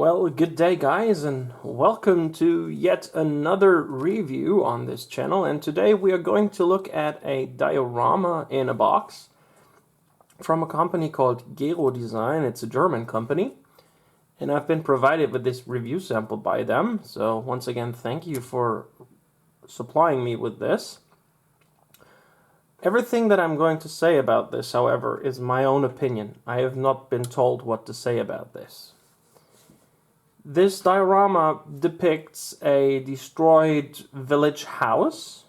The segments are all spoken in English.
Well, good day guys, and welcome to yet another review on this channel. And today we are going to look at a diorama in a box from a company called Gero Design. It's a German company, and I've been provided with this review sample by them. So once again, thank you for supplying me with this. Everything that I'm going to say about this, however, is my own opinion. I have not been told what to say about this. This diorama depicts a destroyed village house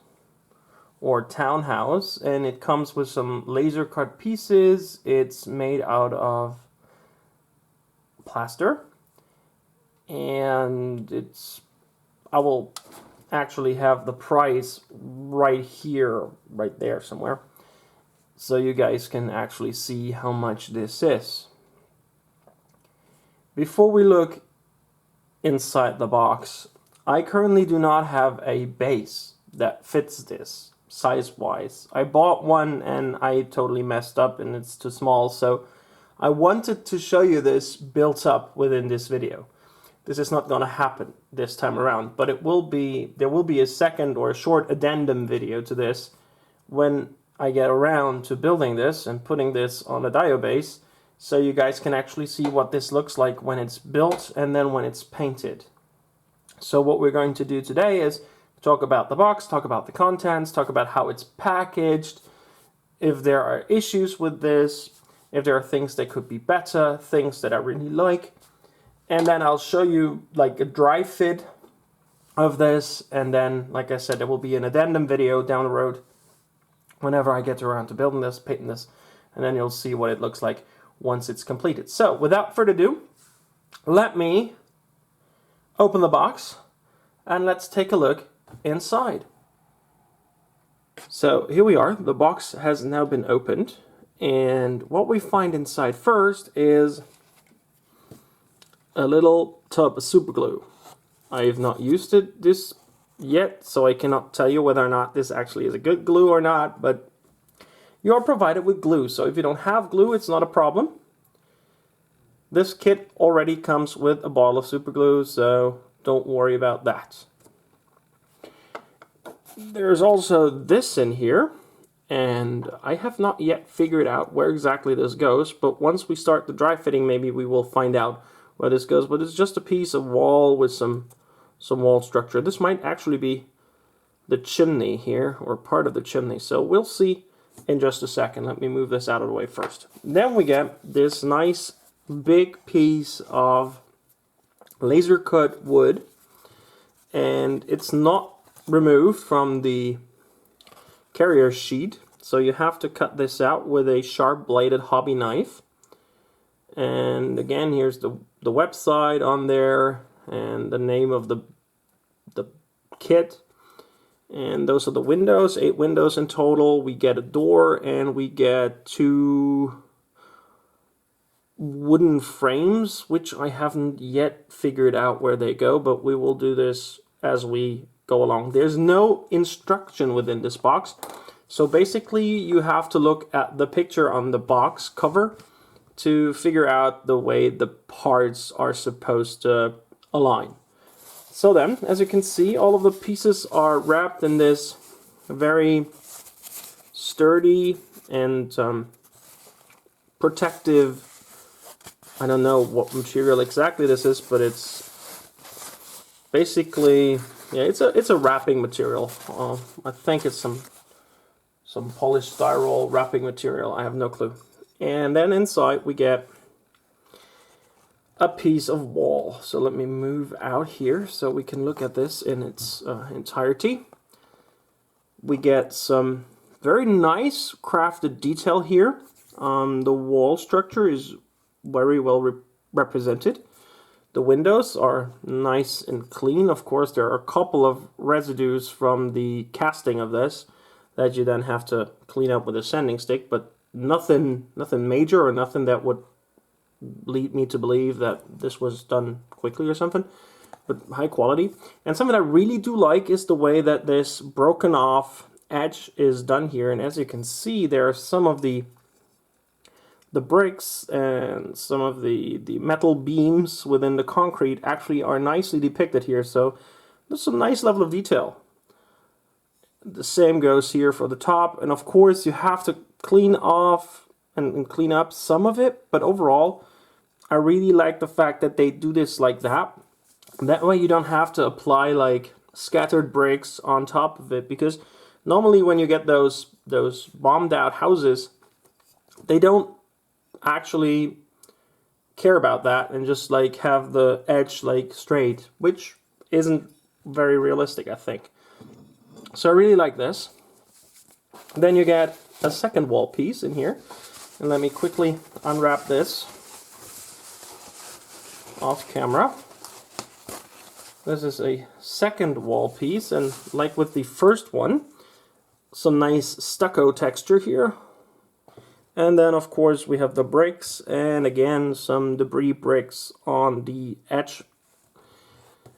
or townhouse, and it comes with some laser cut pieces. It's made out of plaster, and I will actually have the price right here, right there somewhere, so you guys can actually see how much this is. Before we look inside the box, I currently do not have a base that fits this size-wise. I bought one and I totally messed up and it's too small, so I wanted to show you this built up within this video. This is not going to happen this time around, but there will be a second or a short addendum video to this when I get around to building this and putting this on a dio base, so you guys can actually see what this looks like when it's built and then when it's painted. So what we're going to do today is talk about the box, talk about the contents, talk about how it's packaged, if there are issues with this, if there are things that could be better, things that I really like. And then I'll show you like a dry fit of this, and then, like I said, there will be an addendum video down the road whenever I get around to building this, painting this, and then you'll see what it looks like once it's completed. So without further ado, let me open the box and let's take a look inside. So here we are. The box has now been opened, and what we find inside first is a little tub of super glue. I have not used this yet, so I cannot tell you whether or not this actually is a good glue or not, but you are provided with glue, so if you don't have glue, it's not a problem. This kit already comes with a bottle of super glue, so don't worry about that. There's also this in here, and I have not yet figured out where exactly this goes, but once we start the dry fitting, maybe we will find out where this goes. But it's just a piece of wall with some wall structure. This might actually be the chimney here, or part of the chimney, so we'll see in just a second. Let me move this out of the way first. Then we get this nice big piece of laser cut wood, and it's not removed from the carrier sheet, so you have to cut this out with a sharp bladed hobby knife. And again, here's the website on there and the name of the kit. And those are the windows, 8 windows in total. We get a door, and we get 2 wooden frames, which I haven't yet figured out where they go, but we will do this as we go along. There's no instruction within this box, so basically you have to look at the picture on the box cover to figure out the way the parts are supposed to align. So then, as you can see, all of the pieces are wrapped in this very sturdy and protective, I don't know what material exactly this is, but it's basically, yeah, it's a wrapping material. I think it's some polished styrol wrapping material. I have no clue. And then inside we get a piece of wall. So let me move out here so we can look at this in its entirety. We get some very nice crafted detail here. The wall structure is very well represented. The windows are nice and clean. Of course, there are a couple of residues from the casting of this that you then have to clean up with a sanding stick, but nothing major, or nothing that would lead me to believe that this was done quickly or something, but high quality. And something I really do like is the way that this broken off edge is done here. And as you can see, there are some of the the bricks and some of the metal beams within the concrete actually are nicely depicted here, so there's some nice level of detail. The same goes here for the top, and of course you have to clean off and clean up some of it, but overall I really like the fact that they do this like that. That way you don't have to apply like scattered bricks on top of it, because normally when you get those bombed out houses, they don't actually care about that and just like have the edge like straight, which isn't very realistic, I think. So I really like this. Then you get a second wall piece in here, and let me quickly unwrap this off camera. This is a second wall piece, and like with the first one, some nice stucco texture here. And then of course we have the bricks, and again some debris bricks on the edge.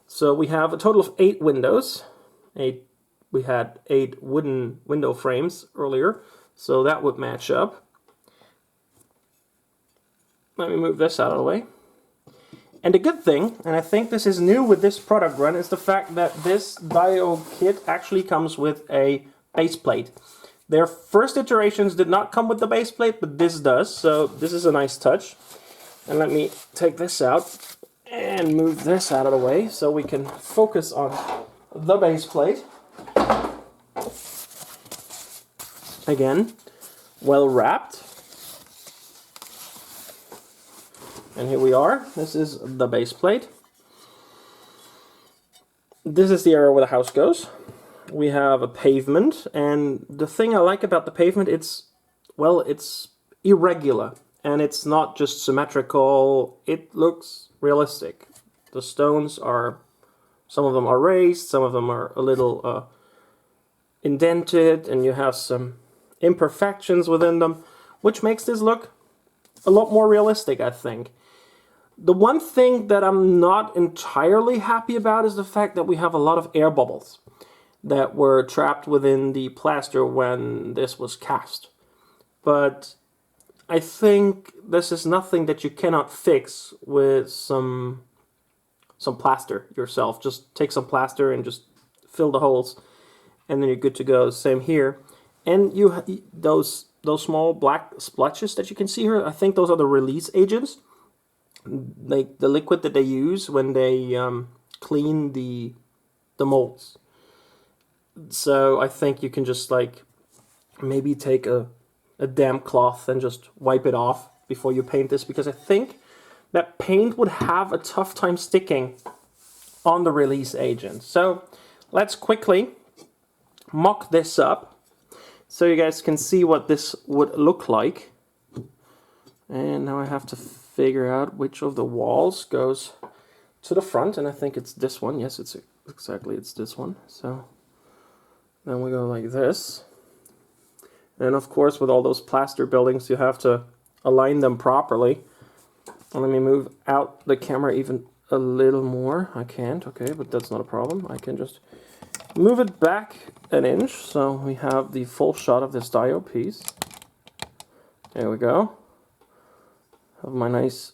So we have a total of 8 windows. We had 8 wooden window frames earlier, so that would match up. Let me move this out of the way. And the good thing, and I think this is new with this product run, is the fact that this Dio kit actually comes with a base plate. Their first iterations did not come with the base plate, but this does, so this is a nice touch. And let me take this out and move this out of the way so we can focus on the base plate. Again, well wrapped. And here we are. This is the base plate. This is the area where the house goes. We have a pavement, and the thing I like about the pavement, it's irregular, and it's not just symmetrical, it looks realistic. The stones are, some of them are raised, some of them are a little indented, and you have some imperfections within them, which makes this look a lot more realistic, I think. The one thing that I'm not entirely happy about is the fact that we have a lot of air bubbles that were trapped within the plaster when this was cast. But I think this is nothing that you cannot fix with some plaster yourself. Just take some plaster and just fill the holes, and then you're good to go. Same here. And you those small black splotches that you can see here, I think those are the release agents, like the liquid that they use when they clean the molds. So I think you can just like maybe take a damp cloth and just wipe it off before you paint this, because I think that paint would have a tough time sticking on the release agent. So let's quickly mock this up so you guys can see what this would look like. And now I have to figure out which of the walls goes to the front, and I think it's this one. Yes, it's this one. So then we go like this. And of course, with all those plaster buildings, you have to align them properly. And let me move out the camera even a little more. I can't, okay, but that's not a problem. I can just move it back an inch so we have the full shot of this Dio piece. There we go. Have my nice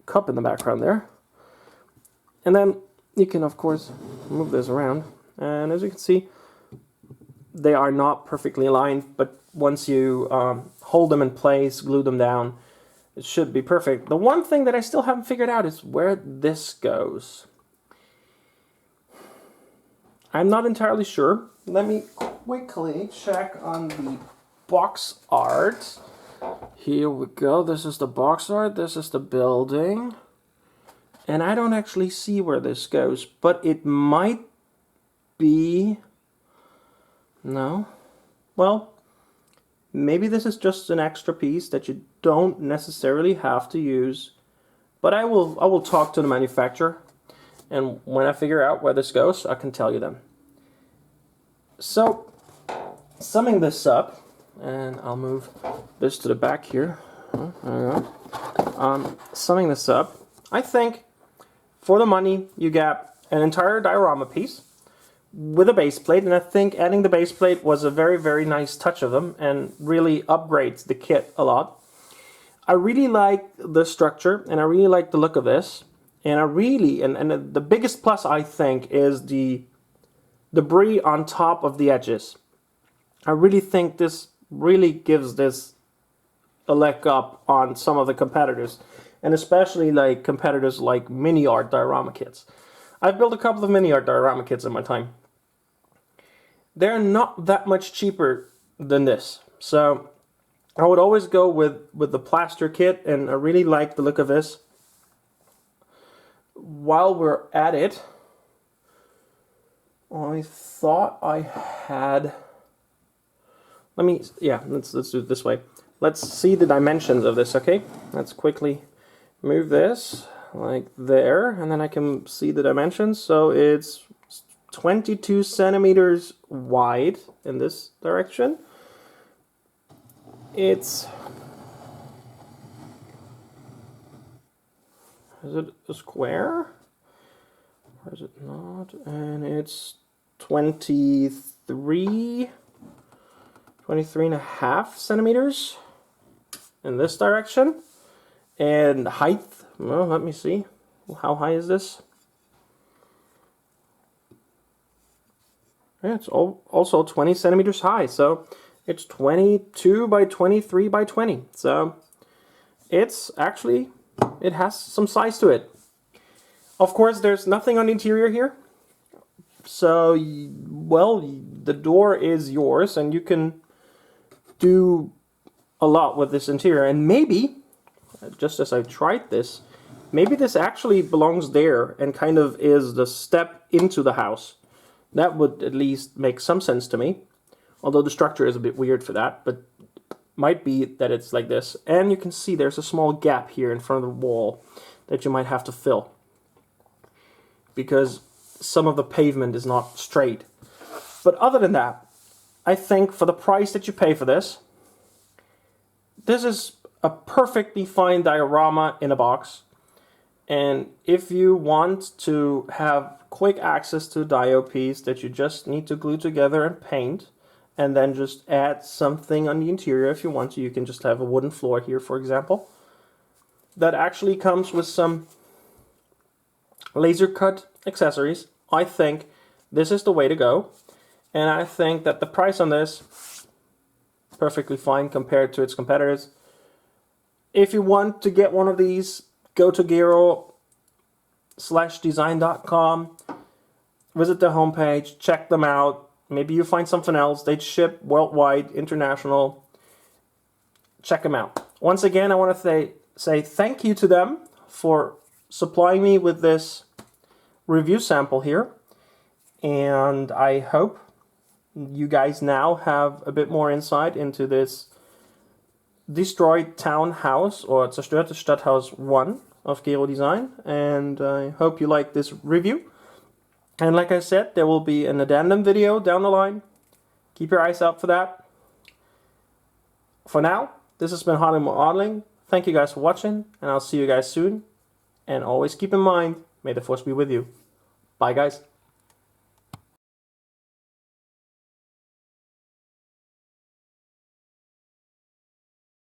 cup in the background there. And then you can, of course, move this around. And as you can see, they are not perfectly aligned, but once you hold them in place, glue them down, it should be perfect. The one thing that I still haven't figured out is where this goes. I'm not entirely sure. Let me quickly check on the box art. Here we go. This is the box art. This is the building. And I don't actually see where this goes, but it might be... No. Well, maybe this is just an extra piece that you don't necessarily have to use. But I will talk to the manufacturer, and when I figure out where this goes, I can tell you then. So, summing this up, and I'll move this to the back here. There we go. Summing this up, I think for the money you get an entire diorama piece with a base plate, and I think adding the base plate was a very, very nice touch of them and really upgrades the kit a lot. I really like the structure, and I really like the look of this. And I really, and the biggest plus I think is the debris on top of the edges. I really think this really gives this a leg up on some of the competitors, and especially like competitors like mini art diorama kits. I've built a couple of mini art diorama kits in my time. They're not that much cheaper than this, so I would always go with the plaster kit, and I really like the look of this. While we're at it, I thought I had, let's do it this way. Let's see the dimensions of this, okay? Let's quickly move this like there, and then I can see the dimensions. So it's 22 centimeters wide in this direction. Is it a square? Or is it not? And it's 23 and a half centimeters in this direction. And height, well, let me see. How high is this? Yeah, it's also 20 centimeters high. So it's 22 by 23 by 20. So it's actually, it has some size to it. Of course, there's nothing on the interior here. So, well, the door is yours, and you can do a lot with this interior. And maybe, just as I tried this, maybe this actually belongs there and kind of is the step into the house. That would at least make some sense to me. Although the structure is a bit weird for that, but might be that it's like this. And you can see there's a small gap here in front of the wall that you might have to fill, because some of the pavement is not straight. But other than that, I think for the price that you pay for this, this is a perfectly fine diorama in a box. And if you want to have quick access to a dio piece that you just need to glue together and paint, and then just add something on the interior if you want to, you can just have a wooden floor here, for example. That actually comes with some laser cut accessories. I think this is the way to go, and I think that the price on this, perfectly fine compared to its competitors. If you want to get one of these, go to Gero/design.com, visit the homepage, check them out. Maybe you find something else. They ship worldwide, international. Check them out. Once again, I want to say thank you to them for supplying me with this review sample here. And I hope you guys now have a bit more insight into this destroyed townhouse, or Zerstörtes Stadthaus 1 of Gero Design. And I hope you like this review. And like I said, there will be an addendum video down the line. Keep your eyes out for that. For now, this has been Harlem Modeling. Thank you guys for watching, and I'll see you guys soon. And always keep in mind, may the force be with you. Bye guys.